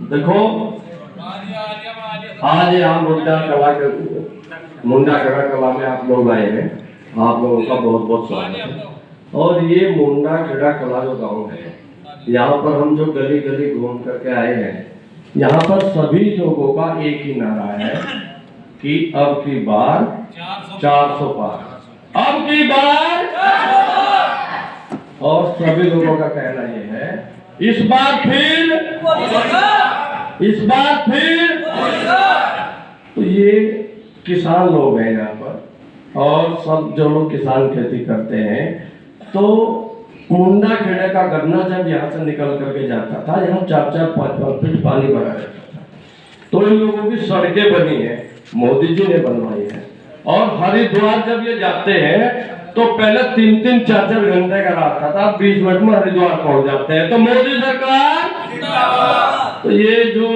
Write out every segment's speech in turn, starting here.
देखो आज यहाँ मुंडा कला में आप लोग आए हैं, आप लोगों का बहुत बहुत स्वागत है। और ये मुंडा कला जो गांव है, यहाँ पर हम जो गली गली घूम करके आए हैं, यहाँ पर सभी लोगों का एक ही नारा है कि अब की बार 400 पार, अब की बार। और सभी लोगों का कहना ये है इस बार फिर, इस बार फिर। तो ये किसान लोग हैं यहाँ पर, और सब जो लोग किसान खेती करते हैं, तो मुंडा खेड़े का गन्ना जब यहाँ से निकल करके जाता था, यहाँ 4-4-5-5 फीट पानी भरा रहता था। तो इन लोगों की सड़कें बनी है, मोदी जी ने बनवाई है। और हरिद्वार जब ये जाते हैं तो पहले 3-3-4-4 घंटे का रास्ता था, 20 मिनट में हरिद्वार पहुंच जाते हैं। तो मोदी सरकार, तो ये जो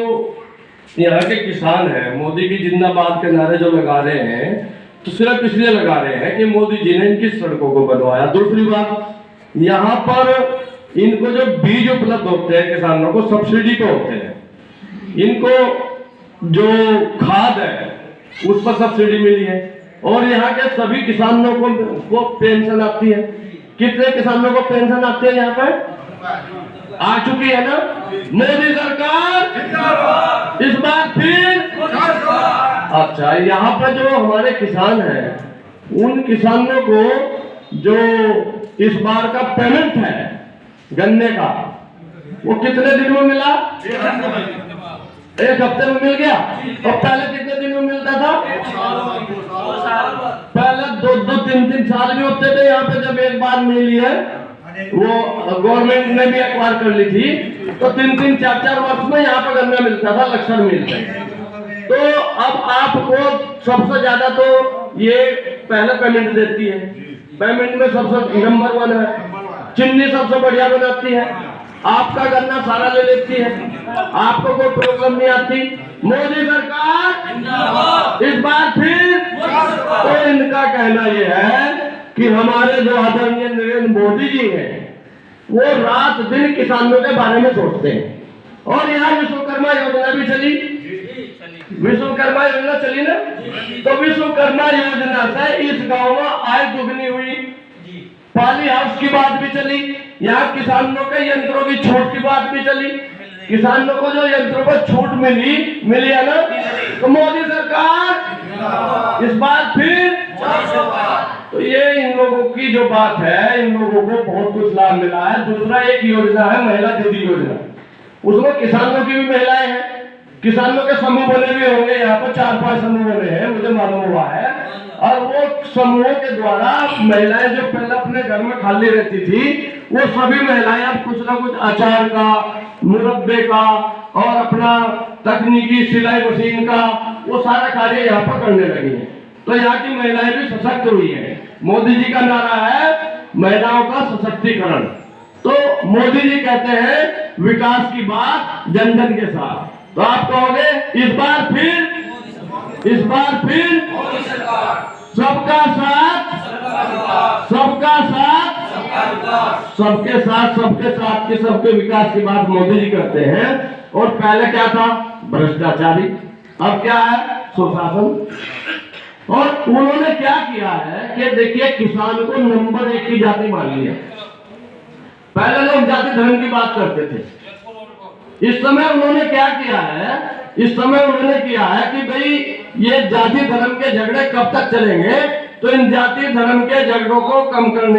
यहाँ के किसान हैं, मोदी की जिंदाबाद के नारे जो लगा रहे हैं, तो सिर्फ इसलिए लगा रहे हैं कि मोदी जी ने इनकी सड़कों को बनवाया। दूसरी बात, यहाँ पर इनको जो बीज उपलब्ध होते हैं किसानों को सब्सिडी पे होते हैं, इनको जो खाद है उस पर सब्सिडी मिली है। और यहाँ के सभी किसानों को पेंशन आती है। कितने किसानों को पेंशन आती है यहाँ पर? आ चुकी है ना। मोदी सरकार इस बार फिर। अच्छा, यहाँ पर जो हमारे किसान हैं, उन किसानों को जो इस बार का पेमेंट है गन्ने का, वो कितने दिन में मिला? एक हफ्ते में मिल गया। और पहले कितने दिन में मिलता था? पहले 2-3 साल भी होते थे। यहाँ पे जब एक बार मिली है, वो गवर्नमेंट ने भी एक्वायर कर ली थी, तो 3-4 वर्ष में यहाँ पर गन्ना मिलता था, लक्षण मिलता है। तो अब आपको सबसे ज्यादा तो ये पहले पेमेंट देती है। पेमेंट में सबसे नंबर 1 है। चीनी सबसे बढ़िया बनाती है, आपका गन्ना सारा ले लेती है, आपको कोई प्रॉब्लम नहीं आती। मोदी सरकार इस बार फिर। तो इनका कहना यह है कि हमारे जो आदरणीय नरेंद्र मोदी जी हैं, वो रात दिन किसानों के बारे में सोचते हैं। और यहाँ विश्वकर्मा योजना भी चली, विश्वकर्मा योजना चली ना, तो विश्वकर्मा योजना से इस गांव में आय दुगनी हुई। पाली हाउस की बात भी चली, यहाँ किसानों के यंत्रों की छूट की बात भी चली। किसानों को जो यंत्रों पर छूट मिली है ना, तो मोदी सरकार इस बार फिर। तो ये इन लोगों की जो बात है, इन लोगों को बहुत कुछ लाभ मिला है। दूसरा एक योजना है महिला दीदी योजना, उसमें किसानों की भी महिलाएं हैं। किसानों के समूह बने भी होंगे, यहाँ पर 4-5 समूह बने हैं, मुझे मालूम हुआ है। और वो समूहों के द्वारा महिलाएं जो पहले अपने घर में खाली रहती थी, वो सभी महिलाएं अब कुछ ना कुछ अचार का, मुरब्बे का और अपना तकनीकी सिलाई मशीन का वो सारा कार्य यहाँ पर करने लगी है। तो यहाँ की महिलाएं भी सशक्त हुई है। मोदी जी का नारा है महिलाओं का सशक्तिकरण। तो मोदी जी कहते हैं विकास की बात जन जन के साथ। तो आप कहोगे इस बार फिर, इस बार फिर सबका साथ, सबका साथ, सबके साथ, सबके साथ के सबके विकास की बात मोदी जी करते हैं। और पहले क्या था? भ्रष्टाचारी। अब क्या है? सुशासन। और उन्होंने क्या किया है कि देखिए, किसान को नंबर 1 की जाति मान लिया। पहले लोग जाति धर्म की बात करते थे, इस समय उन्होंने क्या किया है? इस समय उन्होंने किया है कि भाई ये जाति धर्म के झगड़े कब तक चलेंगे, तो इन जाति धर्म के झगड़ों को कम करने